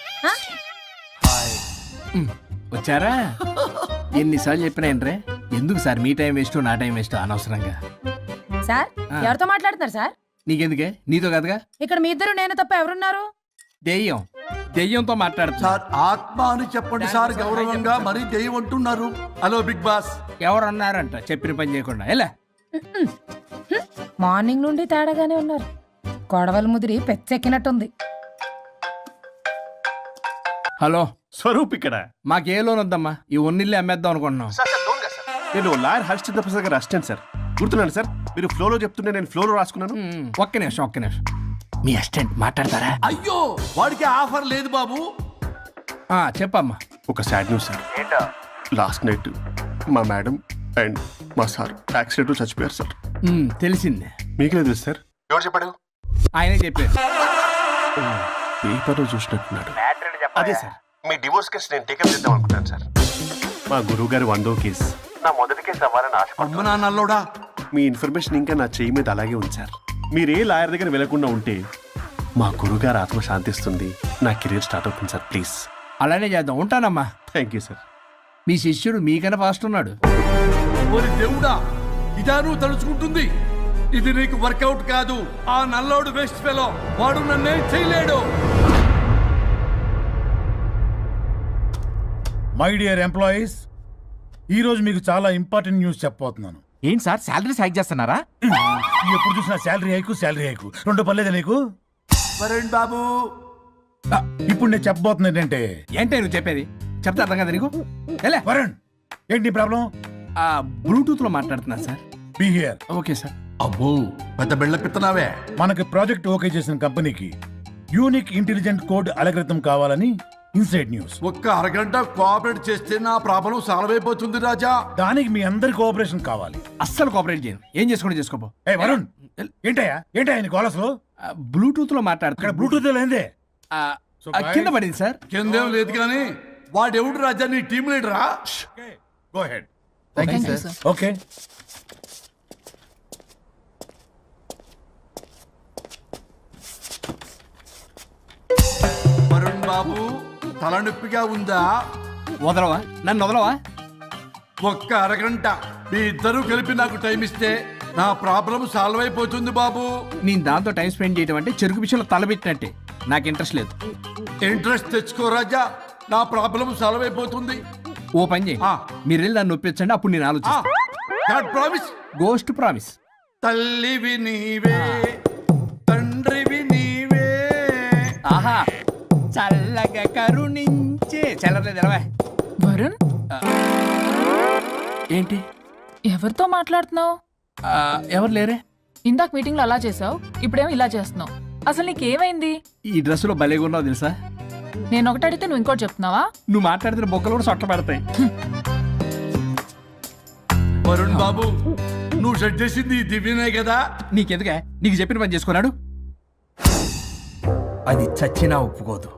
G: వచ్చారా? ఎన్నిసార్లు చెప్పినా ఏంట్రే? ఎందుకు సార్ మీ టైం వేస్ట్ నా టైం వేస్ట్ అనవసరంగా?
E: సార్ ఎవరితో మాట్లాడుతున్నారు సార్?
G: నీకెందుకే? నీతో కదగా.
E: ఇక్కడ మీ ఇద్దరు నేను తప్ప ఎవరున్నారు?
G: దెయ్యంతో మాట్లాడుతున్నా.
B: సార్ ఆత్మ అని చెప్పండి సార్, గౌరవంగా. మరీ దెయ్యం అంటున్నారు. Hello Bigg Boss.
G: ఎవరు అన్నారంట చెప్పిన పని చేయకుండా? ఎలా
E: మార్నింగ్ నుండి తేడాగానే ఉన్నారు. గొడవల ముదిరి పెచ్చెక్కినట్టుంది.
G: హలో
A: స్వరూప్ ఇక్కడ.
G: మాకే లోన్ వద్దమ్మా, ఈ ఒన్నిల్లు అమ్మేద్దాం అనుకుంటున్నాం.
A: నేను లాయర్ హరిశ్చంద్ర ప్రసాద్ గారు అసిస్టెంట్ సార్. గుర్తున్నాను సార్, మీరు ఫ్లోలో చెప్తుంటే నేను ఫ్లోలో రాసుకున్నాను.
G: ఒక్క నిమిషం. మీ అసిస్టెంట్ మాట్లాడతారా?
B: అయ్యో, వాడికి ఆఫర్ లేదు బాబు.
G: చెప్పమ్మా.
A: ఒక sad news sir. Last night మా మేడం అండ్ మా సార్ యాక్సిడెంట్ చచ్చిపోయారు సార్.
G: తెలిసిందే.
A: మీకు లేదు సార్? ఎవరు చెప్పాడు?
G: ఆయనే చెప్పారు.
A: పేపర్లో చూసినట్టున్నాడు. అదే సార్, మీ డివోర్స్ కేసు నేను టేకప్ చేద్దాం అనుకుంటాను సార్. మా గురువు గారి 100వ కేసు నా మొదటి కేసు అవ్వాలని ఆశ.
B: అమ్మ నాన్నల్లోడా,
A: మీ ఇన్ఫర్మేషన్ ఇంకా నా చెయ్యి మీద అలాగే ఉంది సార్. మీరు ఏ లాయర్ దగ్గర వెళ్లకుండా ఉంటే మా గురుగారు ఆత్మ శాంతిస్తుంది, నా కెరీర్ స్టార్ట్ అవుతుంది సార్. ప్లీజ్
G: అలానే చేద్దాం. ఉంటానమ్మా.
A: Thank you sir.
G: మీ శిష్యుడు మీకన్నా ఫాస్ట్ ఉన్నాడు.
B: ఓరి దేవుడా, ఇదా నువ్వు తలుచుకుంటుంది? ఇది నీకు వర్కౌట్ కాదు. ఆ నల్లోడు వేస్ట్ ఫెలో, వాడు నన్నేం చేయలేడు.
I: మై డియర్ ఎంప్లాయీస్, ఈ రోజు మీకు చాలా ఇంపార్టెంట్ న్యూస్ చెప్పబోతున్నాను.
D: ఏంటి సార్, శాలరీస్ హైక్ చేస్తున్నారా?
I: ఎప్పుడు చూసినా శాలరీ హైకు రెండు పర్లేదా నీకు?
B: వరుణ్ బాబు,
I: ఇప్పుడు నేను చెప్పబోతున్నా ఏంటంటే.
G: ఏంటే నువ్వు చెప్పేది? చెప్తా అర్థం కదా నీకు?
I: వరుణ్, ఏంటి ప్రాబ్లం?
G: బ్లూటూత్ లో మాట్లాడుతున్నా sir.
I: Be here.
G: Okay sir.
B: అబ్బో పెద్ద బిళ్ళ పిత్తనావే.
I: మనకి ప్రాజెక్ట్ ఓకే చేసిన కంపెనీకి యూనిక్ ఇంటెలిజెంట్ కోడ్ అలకృతం కావాలని ఇన్సైడ్ న్యూస్.
B: ఒక్క అరగంట కోఆపరేట్ చేస్తే నా ప్రాబ్లం సాల్వ్ అయిపోతుంది రాజా.
I: దానికి మీ అందరి కోఆపరేషన్ కావాలి.
G: అస్సలు కోఆపరేట్ చేయను. ఏం చేసుకోండి చేసుకోపో.
I: ఏ వరుణ్, ఏంటయ్యా నీ కాల్ అసలు?
G: బ్లూటూత్ లో
I: ఇక్కడ
G: మాట్లాడుతున్నా.
I: బ్లూటూత్ లేదే.
G: కింద పడింది సార్.
B: కిందేం లేదు కానీ వాడెవడు రాజా నీ టీం లీడరా?
I: Go ahead.
G: Sir.
I: Okay.
B: Varun Babu తలనొప్పిగా ఉందా?
G: వదలవా, నన్ను వదలవా.
B: ఒక్క అరగంట మీ ఇద్దరూ కలిపి నాకు టైం ఇస్తే నా ప్రాబ్లం సాల్వ్ అయిపోతుంది బాబు.
G: నేను దాంతో టైం స్పెండ్ చేయడం అంటే చెరుకు విషయంలో తలబెట్టినట్టే. నాకు ఇంట్రెస్ట్ లేదు.
B: ఇంట్రెస్ట్ తెచ్చుకో రాజా, నా ప్రాబ్లం సాల్వ్ అయిపోతుంది.
G: ఓ పని చేయి, మీరు వెళ్ళి నన్ను ఒప్పించండి, అప్పుడు నేను ఆలోచిస్తాను.
B: ప్రామిస్.
G: Ghost promise.
B: తల్లివి నీవే, తండ్రివి నీవే.
G: ఆహా, చల్లగా కరుణించే. చల్లలేదు ఎలవా.
K: వరుణ్,
G: ఏంటి?
K: ఎవరితో మాట్లాడుతున్నావు?
G: ఎవరు లేరే?
K: ఇందాక మీటింగ్ లో అలా చేసావు, ఇప్పుడేమో ఇలా చేస్తున్నావు. అసలు నీకేమైంది?
G: ఈ డ్రెస్సులో భలేగా ఉన్నావు తెలుసా.
K: నేను ఒకటి అడిగితే నువ్వు ఇంకోటి చెప్తున్నావా?
G: నువ్వు మాట్లాడితే బొక్కలు కూడా సొట్ట పడతాయి.
B: వరుణ్ బాబు, నువ్వు సెట్ చేసింది ఈ దివ్యనే కదా?
G: నీకెందుకే? నీకు చెప్పిన పని చేసుకున్నాడు. అది చచ్చినా ఒప్పుకోదు.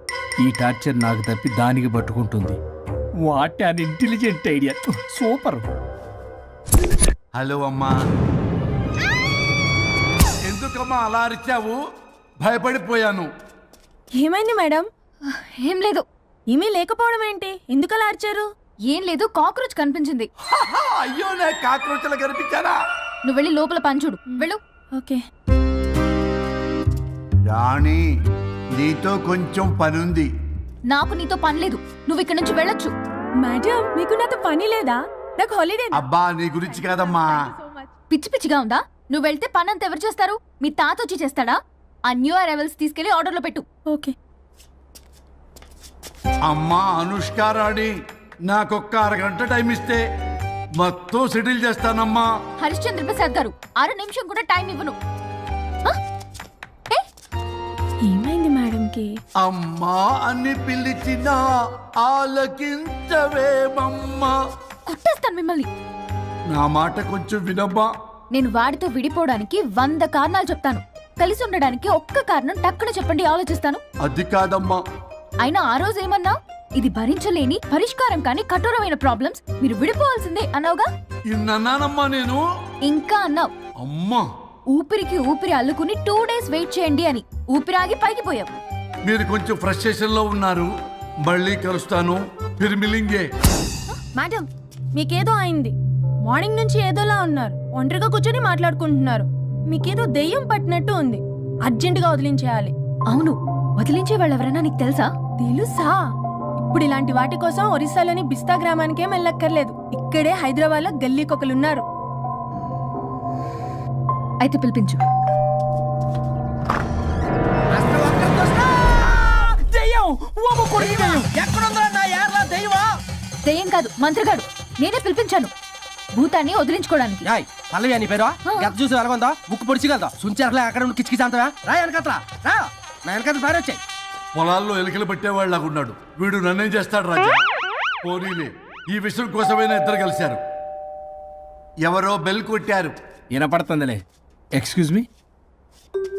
G: ఈ టార్చర్ నాకు తప్పి దానికి పట్టుకుంటుంది. What an intelligent idea. Super.
B: Hello అమ్మా. ఎందుకమ్మా అలా అరిచావు? భయపడిపోయాను.
E: ఏమైంది మేడం?
C: ఏం లేదు.
E: ఏమీ లేకపోవడం ఏంటి? ఎందుకలా అరిచారు?
C: ఏం లేదు, కాక్రోచ్ కనిపించింది.
B: అయ్యో, నా కాక్రోచ్లు కనిపించారా?
C: నువ్వు వెళ్ళి లోపల పని చూడు. వెళ్ళు.
E: ఓకే.
B: రాణి, నీతో కొంచెం పనుంది.
C: నాకు నీతో పని లేదు. నువ్వు ఇక్కడ నుంచి వెళ్ళొచ్చు.
E: మేడం, మీకు నాతో పని లేదా? నాకు హాలిడే.
B: అబ్బా, నీ గురించి కాదమ్మా.
C: పిచ్చి పిచ్చిగా ఉందా? నువ్వు వెళ్తే పని అంతా ఎవరు చేస్తారు? మీ తాత వచ్చి చేస్తాడా? ఆ న్యూ అరైవల్స్ తీసుకెళ్లి ఆర్డర్లో పెట్టు.
E: ఓకే.
B: అమ్మా అనుష్క రాణి, నాకొక్క అరగంట టైం ఇస్తే మొత్తం సెటిల్ చేస్తానమ్మా.
C: హరిశ్చంద్ర ప్రసాద్ గారు, 6 నిమిషం కూడా టైం ఇవ్వను.
E: ఏమైంది మేడంకి?
B: అమ్మా అని పిలిచినా ఆలకించవేమమ్మా.
C: కొట్టేస్తాను మిమ్మల్ని.
B: నా మాట కొంచెం వినమ్మా.
C: నేను వాడితో విడిపోవడానికి 100 కారణాలు చెప్తాను. కలిసి ఉండడానికి ఒక్క కారణం టక్కున చెప్పండి, ఆలోచిస్తాను.
B: అది కాదమ్మా.
C: అయినా ఆ రోజు ఏమన్నా? ఇది భరించలేని పరిష్కారం కాని కఠోరమైన ప్రాబ్లమ్స్, మీరు విడిపోవాల్సిందే అన్నావుగా.
B: ఇన్నానమ్మా నేను.
C: ఇంకా అన్నావు.
B: అమ్మా,
C: ఊపిరికి ఊపిరి అల్లుకుని 2 days వెయిట్ చేయండి అని. ఊపిరాగి పైకి పోయావు.
B: మీరు కొంచెం ఫ్రస్ట్రేషన్ లో ఉన్నారు. మళ్ళీ కలుస్తాను. ఫిర్మిలింగే.
E: మేడం, మీకేదో అయింది. మార్నింగ్ నుంచి ఏదోలా ఉన్నారు. ఒంటరిగా కూర్చొని మాట్లాడుకుంటున్నారు. మీకేదో దెయ్యం పట్టినట్టు ఉంది. అర్జెంటుగా వదిలించేయాలి.
C: అవును, వదిలించే వాళ్ళెవరైనా నీకు తెలుసా?
E: తెలుసా? ఇప్పుడు ఇలాంటి వాటి కోసం ఒరిస్సాలోని బిస్తా గ్రామానికేం వెళ్ళక్కర్లేదు. ఇక్కడే హైదరాబాద్ లో గల్లీకొకలున్నారు.
C: అయితే పిలిపించు. దెయ్యం కాదు, మంత్రగాడు. నేనే పిలిపించాను భూతాన్ని వదిలించుకోవడానికి.
H: పల్లవి అని పేరు గత చూసి వెలగొందా ముక్కు పొడిచిగలదా సుంచరలే అక్కడ కిచకిచంతవా రా వెనకత్రా రా నా వెనకత్ర పారి వచ్చాయి.
B: పొలాల్లో ఎలికలు పట్టేవాళ్ళగా ఉన్నాడు వీడు. నన్నేం చేస్తాడు రాజా? పోనీలే, ఈ విషయం కోసమైనా ఇద్దరు కలిశారు. ఎవరో బెల్ కొట్టారు.
G: వినపడుతుందిలే. Excuse me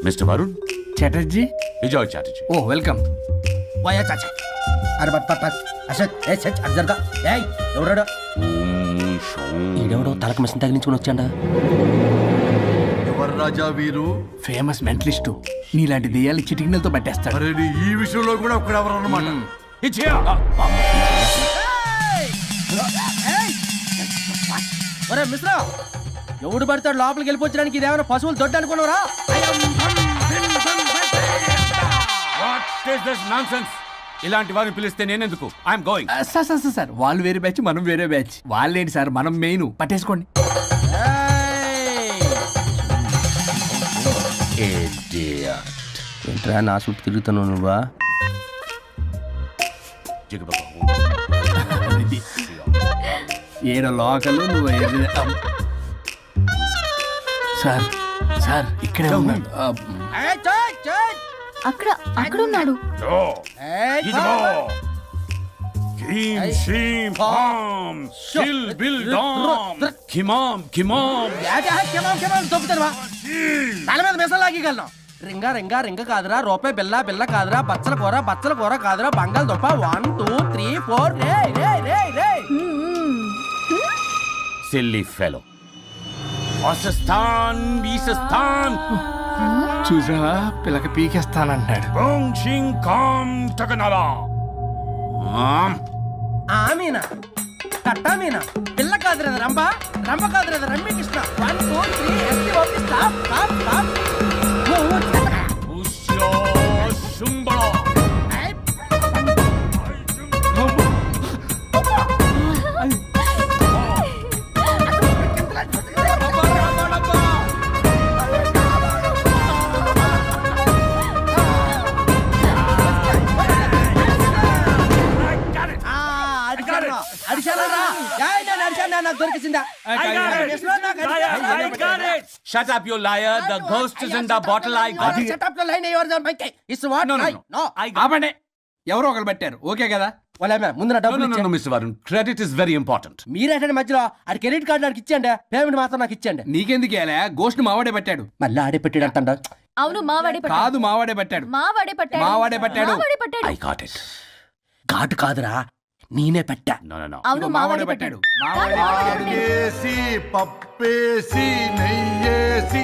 A: Mr Varun
G: Chatterjee.
A: Vijay Chatterjee.
G: Oh welcome.
H: వాయా చాచా అరే బట్ పట్ పట్ అసత్ ఏ సచ్ అర్జర్గా ఏయ్ ఎవరాడు? ఈడెవడో తలకు మిషన్ తగిలించుకుని వచ్చాడా?
B: ఎవరు రాజా వీరు?
G: Famous mentalist. నీలాంటి దెయ్యాలు చిటికినలతో పట్టేస్తాడు.
B: అరే నీ ఈ విషయంలో కూడా ఒకడెవరు అన్నమాట.
H: ఒరే మిశ్రా, ఎవడు పడతాడు లోపలికి వెళ్ళిపోవడానికి? ఇదేమైనా పశువులు దొడ్డు అనుకున్నారా?
A: ఇలాంటి వారిని పిలిస్తే నేనెందుకు? I'm going.
G: సార్ వాళ్ళు వేరే బ్యాచ్, మనం వేరే బ్యాచ్. వాళ్ళేంటి సార్, మనం మెయిన్. పట్టేసుకోండి.
H: ఏంట్రా నా చుట్టూ తిరుగుతున్నావు నువ్వా?
G: ఏడో లోకలు నువ్వు సార్ సార్ ఇక్కడే ఉన్నాడు
C: అక్కడ అక్కడ ఉన్నాడు.
G: తల మీద మెసలు లాగగలను. రింగా రింగా రింగ కాదురా, రూపాయి బిల్ల బిల్ల కాదురా, బచ్చల కూర కాదురా, బంగాళదుంప 1 2 3 4 రే రే రే రే.
H: Silly fellow. పాకిస్తాన్ బీసస్థాన్
G: చూసావా పిల్లకి పీకేస్తానంటాడు. ఆమీనా కట్టామీనా పిల్ల కాదురా రంభ, రంభ కాదురా Ramya Krishna. 1 2 3 ST OP stop stop stop.
H: Shut up, you liar. The ghost is in the bottle. I got it.
G: ఆపండి. ఎవరో ఒకరు పెట్టారు ఓకే కదా. ముందు నా డబ్బులు
H: No, Mr. Varun. Credit is very important.
G: మీరేటండి మధ్యలో ఆడి క్రెడిట్ కార్డు నాకు ఇచ్చేయండి, పేమెంట్ మాత్రం నాకు ఇచ్చేయండి. నీకెందుకు గోస్ట్ మావాడే పెట్టాడు. మళ్ళీ ఆడే పెట్టాడు అంట.
C: అవును మావాడే పట్టాడు.
G: కాదు మావాడే పెట్టాడు.
C: మావాడే పట్టాడు.
G: మావాడే పట్టాడు.
C: మావాడే పట్టాడు.
H: I got it.
G: ఘాటు కాదురా నేనే పెట్టా.
H: No.
C: అవును మావాడే పట్టాడు.
B: అడిగేసి పప్పేసి నెయ్యేసి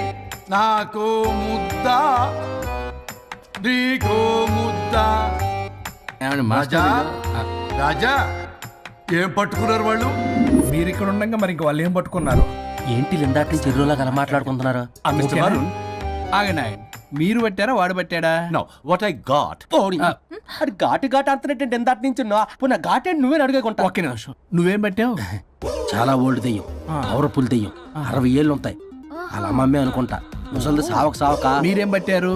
B: నాకు ముద్ద నీకో ముద్ద. రాజా రాజా ఏం పట్టుకున్నారు వాళ్ళు?
G: మీరు ఇక్కడ ఉండగా మరి ఇంక వాళ్ళు ఏం పట్టుకున్నారు? ఏంటి ఇందాక చెరువులా కల మాట్లాడుకుంటున్నారు?
H: Mr. Varun.
G: ఆగండి మీరు పెట్టారా వాడు పెట్టాడా?
H: No, what I got.
G: అది ఘాటు ఘాటు అంటున్నట్టు ఎందాటి నుంచి నా ఘాటే నువ్వే అడుగుకుంటా. ఒక్క నిమిషం నువ్వేం పెట్టావు? చాలా ఓల్డ్ దెయ్యం, పవర్ఫుల్ దెయ్యం, 60 ఏళ్ళు ఉంటాయి. అలా మమ్మీ అనుకుంటా. ముసలిది సావక మీరేం పెట్టారు?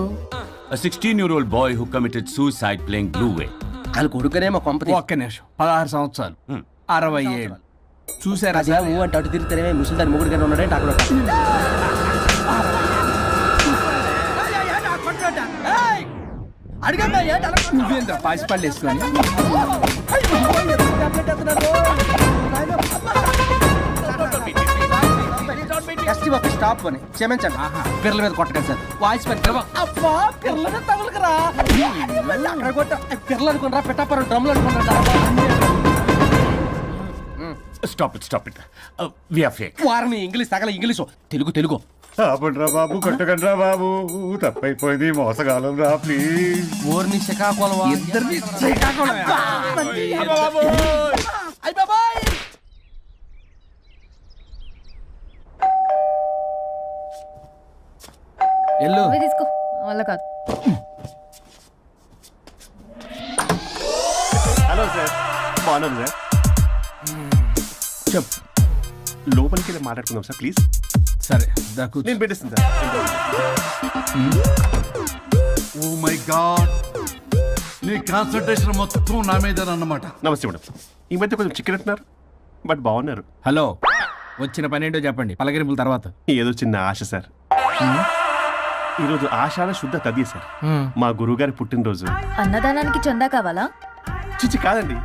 H: A 16-year-old boy who committed suicide playing Blue Way.
G: వాళ్ళ కొడుకునేమో కొంపతి. ఒక్క నిమిషం 16 సంవత్సరాలు 60 ఏళ్ళు చూసారా? ఊ అంటే అటు తిరుగుతానే ముసలి దాని మొగుడు గారు ఉన్నాడే అక్కడ. నువ్వేంద్ర పాసిపళ్ళు వేసుకొని స్టాప్ అని క్షమించండి. పిల్లల మీద కొట్టకండి సార్. వాయిస్ పిల్లల మీద తగులుకరా అక్కడ కొట్ట. పిల్లలు అనుకున్నారా పెట్టాపరం డ్రమ్లు అనుకున్నారా?
H: Stop it. We are fake.
G: వారిని ఇంగ్లీష్ తగల ఇంగ్లీషు తెలుగు.
A: ఆపండ్రా బాబు, కొట్టకండ్రా బాబు, తప్పైపోయింది, మోసగాలం రా ప్లీజ్.
G: ఊరిని శ్రీకాకుళం ఇద్దరిని శ్రీకాకుళం. ఎల్లు
C: అవి తీసుకో, వల్ల కాదు.
A: హలో సార్, బాగున్నాను సార్.
G: చెప్పు.
A: లోపలికి వెళ్ళి మాట్లాడుకుందాం సార్ ప్లీజ్.
G: సరే దాకు
A: నేను పెట్టేస్తాను సార్.
B: ఓ మై గాడ్, నీ కాన్సన్ట్రేషన్ మొత్తం నా మీద అన్నమాట.
A: నమస్తే మేడం. ఈ మధ్య కొంచెం చికెన్ అంటున్నారు, బట్ బాగున్నారు.
G: హలో, వచ్చిన పని ఏంటో చెప్పండి, పలకరింపుల తర్వాత.
A: ఏదో చిన్న ఆశ సార్. ఈరోజు ఆషాఢ శుద్ధ తదియ సార్, మా గురువుగారి పుట్టినరోజు.
C: అన్నదానానికి చందా కావాలా?
A: చిచ్చి కాదండి,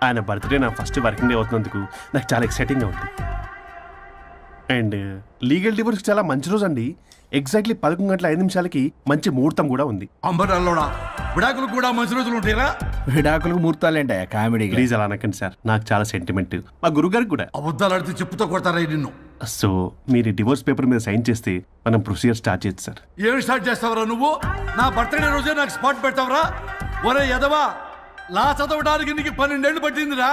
A: ఆయన బర్త్డే నా ఫస్ట్ వర్కింగ్ డే అవుతున్నందుకు నాకు చాలా ఎక్సైటింగ్గా ఉంది. అండ్ లీగల్ డివోర్స్కి చాలా మంచి రోజు అండి. ఎగ్జాక్ట్లీ 11:05 మంచి ముహూర్తం కూడా ఉంది.
B: అంబరాల్లోడా విడాకులు కూడా మంచి రోజులు ఉంటాయిరా?
G: విడాకులకు ముహూర్తాలేంట కామెడీ.
A: ప్లీజ్ అలా అనకండి సార్, నాకు చాలా సెంటిమెంట్, మా గురువుగారికి కూడా.
B: అబద్ధాలు ఆడితే చెప్పుతో కొడతారా నిన్ను?
A: సో మీరు డివోర్స్ పేపర్ మీద సైన్ చేస్తే మనం ప్రొసీజర్ స్టార్ట్ చేయొచ్చు సార్.
B: ఏమి స్టార్ట్ చేస్తావరా నువ్వు? నా బర్త్డే రోజే నాకు స్పాట్ పెడతావరా? ఒరే ఎదవా, లా చదవడానికి నీకు 12 ఏళ్ళు పట్టిందిరా.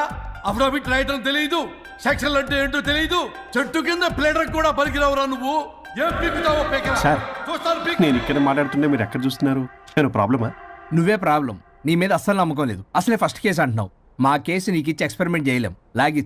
B: అఫిడవిట్ రాయటం తెలియదు, సెక్షన్ అంటే ఏంటో తెలియదు, చెట్టు కింద ప్లేడర్ కూడా పలికిరావురా నువ్వు. ఏం పీకుతావో
A: సార్, నేను ఇక్కడ మాట్లాడుతుంటే మీరు ఎక్కడ చూస్తున్నారు? నేను ప్రాబ్లమా?
G: నువ్వే ప్రాబ్లం. నీ మీద అస్సలు నమ్మకం లేదు. అసలే ఫస్ట్ కేసు అంటున్నావు. మా కేసు నీకు ఇచ్చి ఎక్స్పెరిమెంట్ చేయలేం. లాగి